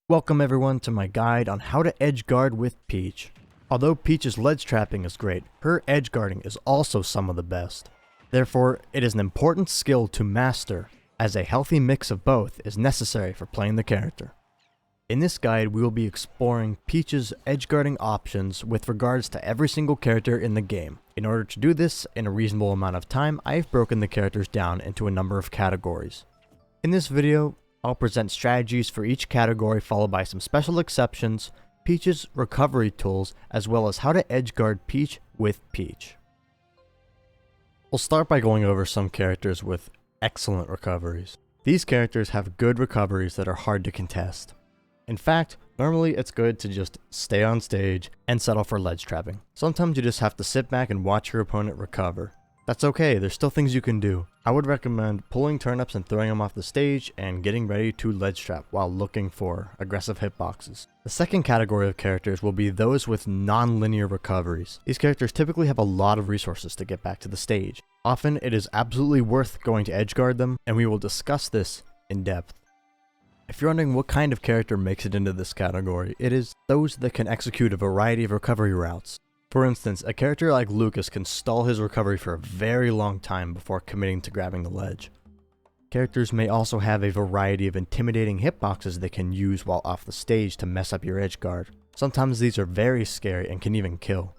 Welcome everyone to my guide on how to edge guard with Peach. Although Peach's ledge trapping is great, her edge guarding is also some of the best. Therefore, it is an important skill to master, as a healthy mix of both is necessary for playing the character. In this guide, we will be exploring Peach's edge guarding options with regards to every single character in the game. In order to do this in a reasonable amount of time, I have broken the characters down into a number of categories. In this video, I'll present strategies for each category followed by some special exceptions, Peach's recovery tools, as well as how to edge guard Peach with Peach. We'll start by going over some characters with excellent recoveries. These characters have good recoveries that are hard to contest. In fact, normally it's good to just stay on stage and settle for ledge trapping. Sometimes you just have to sit back and watch your opponent recover. That's okay, there's still things you can do. I would recommend pulling turnips and throwing them off the stage and getting ready to ledge trap while looking for aggressive hitboxes. The second category of characters will be those with non-linear recoveries. These characters typically have a lot of resources to get back to the stage. Often it is absolutely worth going to edge guard them, and we will discuss this in depth. If you're wondering what kind of character makes it into this category, it is those that can execute a variety of recovery routes. For instance, a character like Lucas can stall his recovery for a very long time before committing to grabbing the ledge. Characters may also have a variety of intimidating hitboxes they can use while off the stage to mess up your edge guard. Sometimes these are very scary and can even kill.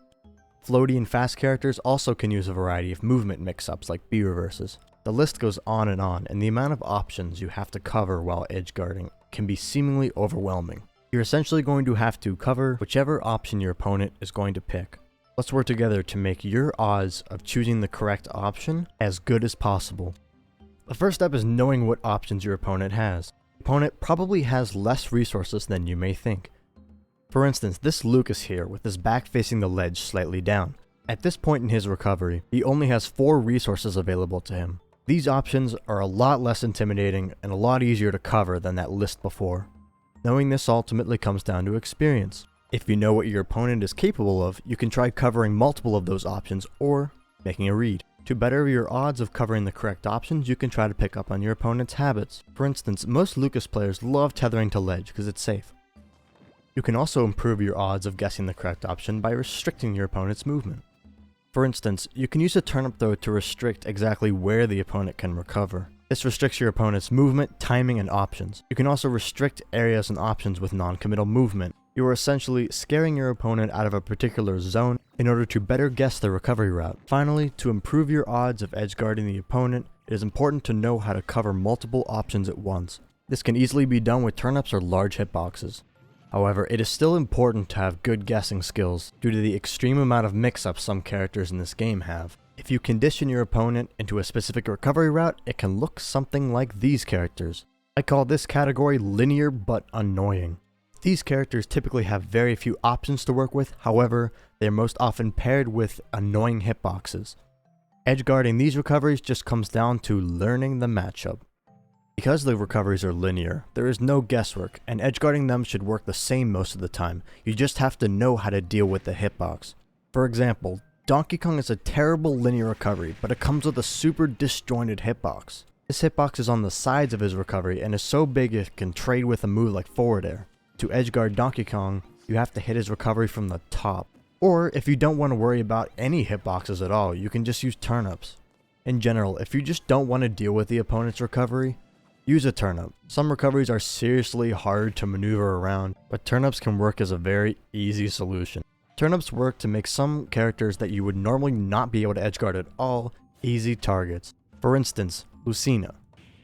Floaty and fast characters also can use a variety of movement mix-ups like B reverses. The list goes on, and the amount of options you have to cover while edge guarding can be seemingly overwhelming. You're essentially going to have to cover whichever option your opponent is going to pick. Let's work together to make your odds of choosing the correct option as good as possible. The first step is knowing what options your opponent has. Your opponent probably has less resources than you may think. For instance, this Lucas here with his back facing the ledge slightly down. At this point in his recovery, he only has 4 resources available to him. These options are a lot less intimidating and a lot easier to cover than that list before. Knowing this ultimately comes down to experience. If you know what your opponent is capable of, you can try covering multiple of those options or making a read. To better your odds of covering the correct options, you can try to pick up on your opponent's habits. For instance, most Lucas players love tethering to ledge because it's safe. You can also improve your odds of guessing the correct option by restricting your opponent's movement. For instance, you can use a turnip throw to restrict exactly where the opponent can recover. This restricts your opponent's movement, timing, and options. You can also restrict areas and options with non-committal movement. You are essentially scaring your opponent out of a particular zone in order to better guess the recovery route. Finally, to improve your odds of edge guarding the opponent, it is important to know how to cover multiple options at once. This can easily be done with turnips or large hitboxes. However, it is still important to have good guessing skills due to the extreme amount of mix-ups some characters in this game have. If you condition your opponent into a specific recovery route, it can look something like these characters. I call this category linear but annoying. These characters typically have very few options to work with, however, they are most often paired with annoying hitboxes. Edge guarding these recoveries just comes down to learning the matchup. Because the recoveries are linear, there is no guesswork, and edge guarding them should work the same most of the time. You just have to know how to deal with the hitbox. For example, Donkey Kong is a terrible linear recovery, but it comes with a super disjointed hitbox. This hitbox is on the sides of his recovery and is so big it can trade with a move like forward air. To edge guard Donkey Kong, you have to hit his recovery from the top. Or if you don't want to worry about any hitboxes at all, you can just use turnips. In general, if you just don't want to deal with the opponent's recovery, use a turnip. Some recoveries are seriously hard to maneuver around, but turnips can work as a very easy solution. Turnips work to make some characters that you would normally not be able to edgeguard at all easy targets. For instance, Lucina.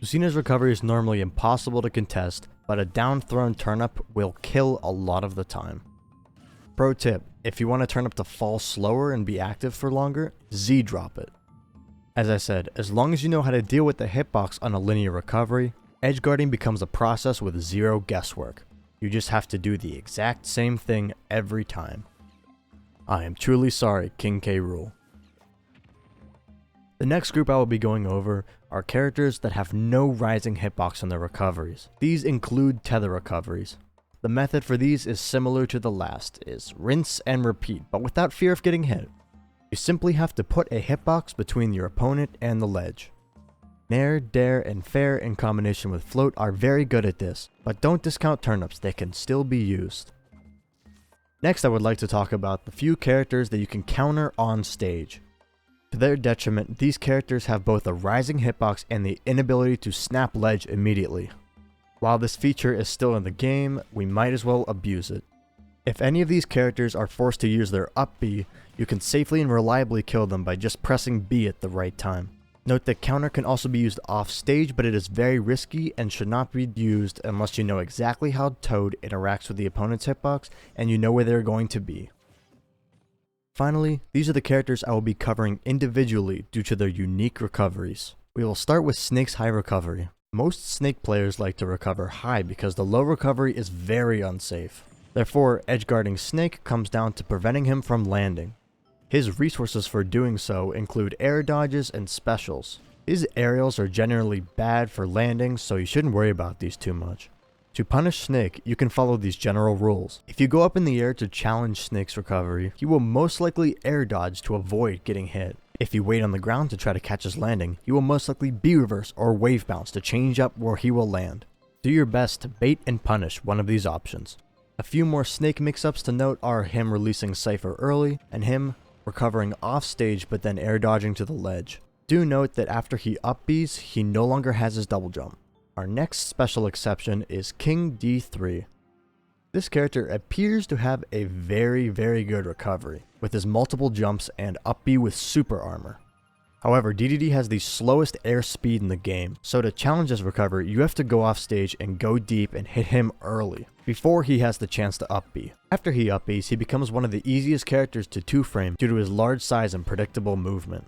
Lucina's recovery is normally impossible to contest, but a down-thrown turnip will kill a lot of the time. Pro tip, if you want a turnip to fall slower and be active for longer, Z-drop it. As I said, as long as you know how to deal with the hitbox on a linear recovery, edge guarding becomes a process with zero guesswork. You just have to do the exact same thing every time. I am truly sorry, King K. Rool. The next group I will be going over are characters that have no rising hitbox on their recoveries. These include tether recoveries. The method for these is similar to the last, is rinse and repeat, but without fear of getting hit. You simply have to put a hitbox between your opponent and the ledge. Nair, Dare, and Fair in combination with Float are very good at this, but don't discount Turnips, they can still be used. Next I would like to talk about the few characters that you can counter on stage. To their detriment, these characters have both a rising hitbox and the inability to snap ledge immediately. While this feature is still in the game, we might as well abuse it. If any of these characters are forced to use their up B, you can safely and reliably kill them by just pressing B at the right time. Note that counter can also be used off stage, but it is very risky and should not be used unless you know exactly how Toad interacts with the opponent's hitbox and you know where they're going to be. Finally, these are the characters I will be covering individually due to their unique recoveries. We will start with Snake's high recovery. Most Snake players like to recover high because the low recovery is very unsafe. Therefore, edgeguarding Snake comes down to preventing him from landing. His resources for doing so include air dodges and specials. His aerials are generally bad for landing, so you shouldn't worry about these too much. To punish Snake, you can follow these general rules. If you go up in the air to challenge Snake's recovery, he will most likely air dodge to avoid getting hit. If you wait on the ground to try to catch his landing, he will most likely B-reverse or wave bounce to change up where he will land. Do your best to bait and punish one of these options. A few more Snake mix-ups to note are him releasing Cypher early, and him recovering off stage but then air dodging to the ledge. Do note that after he up Bs, he no longer has his double jump. Our next special exception is King D3. This character appears to have a very good recovery, with his multiple jumps and up B with super armor. However, DEDEDE has the slowest air speed in the game, so to challenge his recovery, you have to go off stage and go deep and hit him early, before he has the chance to up B. After he up Bs, he becomes one of the easiest characters to 2-frame due to his large size and predictable movement.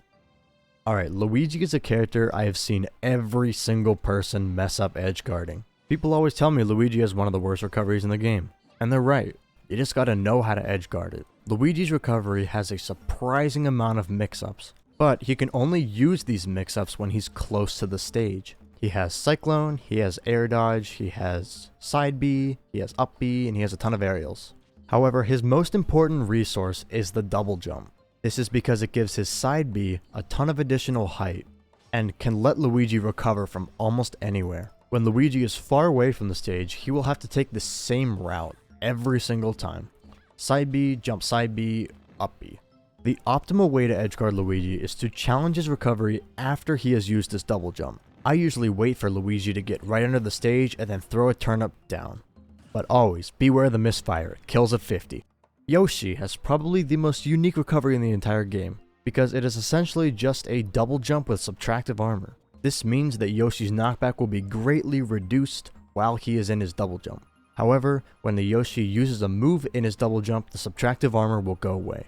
Alright, Luigi is a character I have seen every single person mess up edgeguarding. People always tell me Luigi has one of the worst recoveries in the game, and they're right. You just gotta know how to edgeguard it. Luigi's recovery has a surprising amount of mix-ups, but he can only use these mix-ups when he's close to the stage. He has Cyclone, he has Air Dodge, he has Side B, he has Up B, and he has a ton of aerials. However, his most important resource is the double jump. This is because it gives his Side B a ton of additional height, and can let Luigi recover from almost anywhere. When Luigi is far away from the stage, he will have to take the same route every single time. Side B, jump Side B, Up B. The optimal way to edgeguard Luigi is to challenge his recovery after he has used his double jump. I usually wait for Luigi to get right under the stage and then throw a turnip down. But always, beware the misfire, it kills at 50. Yoshi has probably the most unique recovery in the entire game, because it is essentially just a double jump with subtractive armor. This means that Yoshi's knockback will be greatly reduced while he is in his double jump. However, when the Yoshi uses a move in his double jump, the subtractive armor will go away.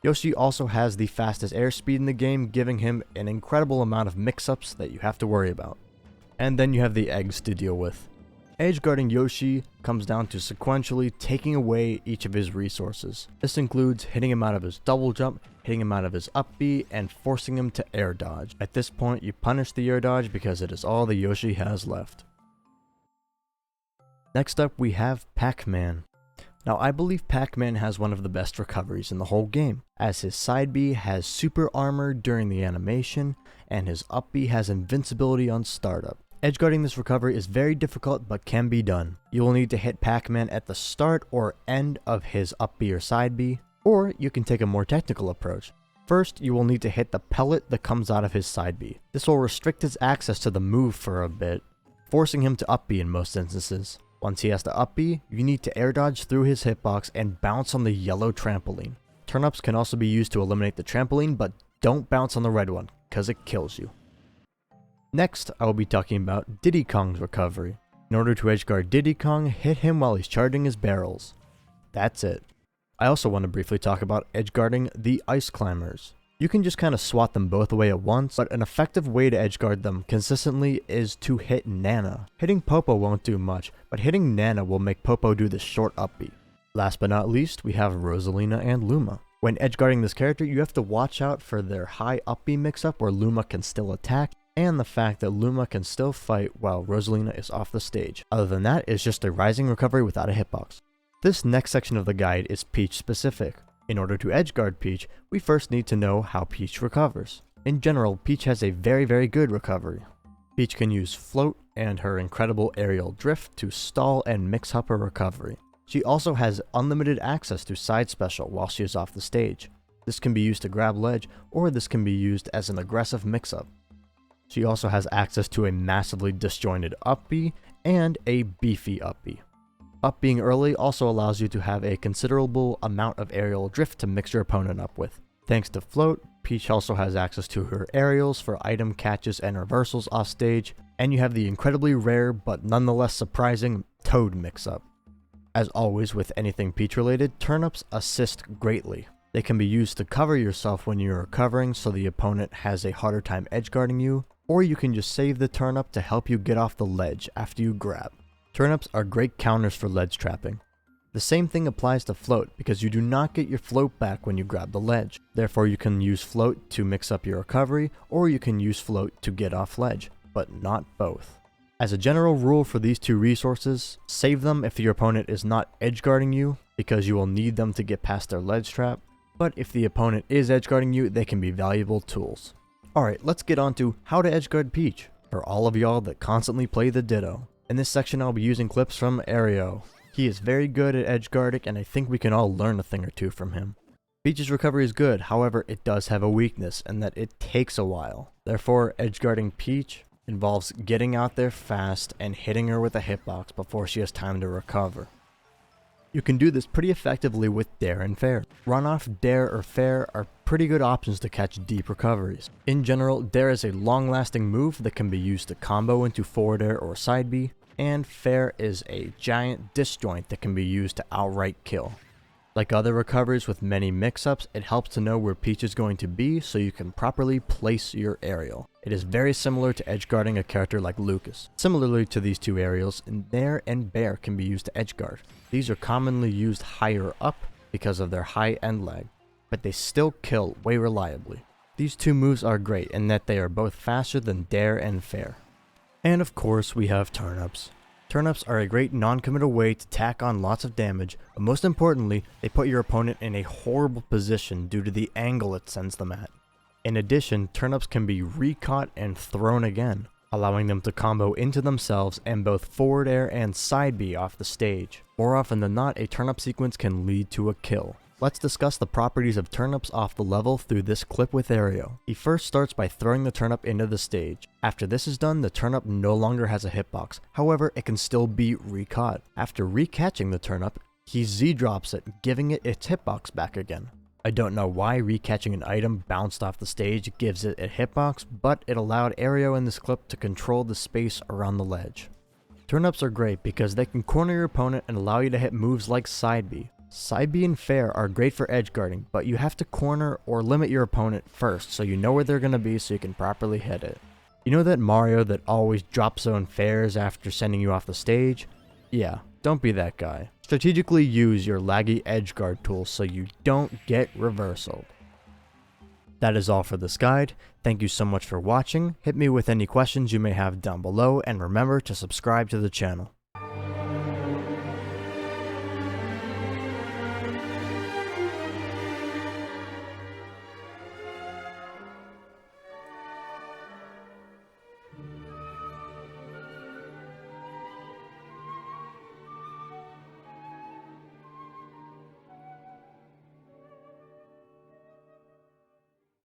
Yoshi also has the fastest airspeed in the game, giving him an incredible amount of mix-ups that you have to worry about. And then you have the eggs to deal with. Edgeguarding Yoshi comes down to sequentially taking away each of his resources. This includes hitting him out of his double jump, hitting him out of his up B, and forcing him to air dodge. At this point, you punish the air dodge because it is all the Yoshi has left. Next up, we have Pacman. Now, I believe Pacman has one of the best recoveries in the whole game, as his side B has super armor during the animation, and his up B has invincibility on startup. Edgeguarding this recovery is very difficult but can be done. You will need to hit Pacman at the start or end of his up B or side B, or you can take a more technical approach. First, you will need to hit the pellet that comes out of his side B. This will restrict his access to the move for a bit, forcing him to up B in most instances. Once he has to up B, you need to air dodge through his hitbox and bounce on the yellow trampoline. Turnips can also be used to eliminate the trampoline, but don't bounce on the red one, cause it kills you. Next, I will be talking about Diddy Kong's recovery. In order to edgeguard Diddy Kong, hit him while he's charging his barrels. That's it. I also want to briefly talk about edgeguarding the Ice Climbers. You can just kind of swat them both away at once, but an effective way to edgeguard them consistently is to hit Nana. Hitting Popo won't do much, but hitting Nana will make Popo do the short up B. Last but not least, we have Rosalina and Luma. When edgeguarding this character, you have to watch out for their high up B mix-up where Luma can still attack, and the fact that Luma can still fight while Rosalina is off the stage. Other than that, it's just a rising recovery without a hitbox. This next section of the guide is Peach specific. In order to edgeguard Peach, we first need to know how Peach recovers. In general, Peach has a very good recovery. Peach can use float and her incredible aerial drift to stall and mix up her recovery. She also has unlimited access to side special while she is off the stage. This can be used to grab ledge, or this can be used as an aggressive mix-up. She also has access to a massively disjointed up B and a beefy up B. Up being early also allows you to have a considerable amount of aerial drift to mix your opponent up with. Thanks to float, Peach also has access to her aerials for item catches and reversals off stage, and you have the incredibly rare but nonetheless surprising Toad mix-up. As always with anything Peach related, turnips assist greatly. They can be used to cover yourself when you're recovering so the opponent has a harder time edgeguarding you, or you can just save the turnip to help you get off the ledge after you grab. Turnips are great counters for ledge trapping. The same thing applies to float because you do not get your float back when you grab the ledge. Therefore you can use float to mix up your recovery, or you can use float to get off ledge, but not both. As a general rule for these two resources, save them if your opponent is not edgeguarding you because you will need them to get past their ledge trap, but if the opponent is edgeguarding you, they can be valuable tools. Alright, let's get on to how to edgeguard Peach, for all of y'all that constantly play the Ditto. In this section I'll be using clips from Erio. He is very good at edgeguarding and I think we can all learn a thing or two from him. Peach's recovery is good, however it does have a weakness in that it takes a while. Therefore, edgeguarding Peach involves getting out there fast and hitting her with a hitbox before she has time to recover. You can do this pretty effectively with Dare and Fair. Runoff, Dare, or Fair are pretty good options to catch deep recoveries. In general, Dare is a long-lasting move that can be used to combo into forward air or side B, and Fair is a giant disjoint that can be used to outright kill. Like other recoveries with many mix-ups, it helps to know where Peach is going to be so you can properly place your aerial. It is very similar to edgeguarding a character like Lucas. Similarly to these two aerials, Nair and Bear can be used to edgeguard. These are commonly used higher up because of their high end lag, but they still kill way reliably. These two moves are great in that they are both faster than Dare and Fair. And of course we have Turnips. Turnips are a great non-committal way to tack on lots of damage, but most importantly, they put your opponent in a horrible position due to the angle it sends them at. In addition, turnips can be recaught and thrown again, allowing them to combo into themselves and both forward air and side B off the stage. More often than not, a turnip sequence can lead to a kill. Let's discuss the properties of turnips off the level through this clip with Erio. He first starts by throwing the turnip into the stage. After this is done, the turnip no longer has a hitbox, however it can still be recaught. After recatching the turnip, he Z-drops it, giving it its hitbox back again. I don't know why recatching an item bounced off the stage gives it a hitbox, but it allowed Erio in this clip to control the space around the ledge. Turnips are great because they can corner your opponent and allow you to hit moves like side B. Side B and Fair are great for edgeguarding, but you have to corner or limit your opponent first so you know where they're going to be so you can properly hit it. You know that Mario that always drop zone Fairs after sending you off the stage? Yeah, don't be that guy. Strategically use your laggy edgeguard tool so you don't get reversaled. That is all for this guide. Thank you so much for watching. Hit me with any questions you may have down below and remember to subscribe to the channel.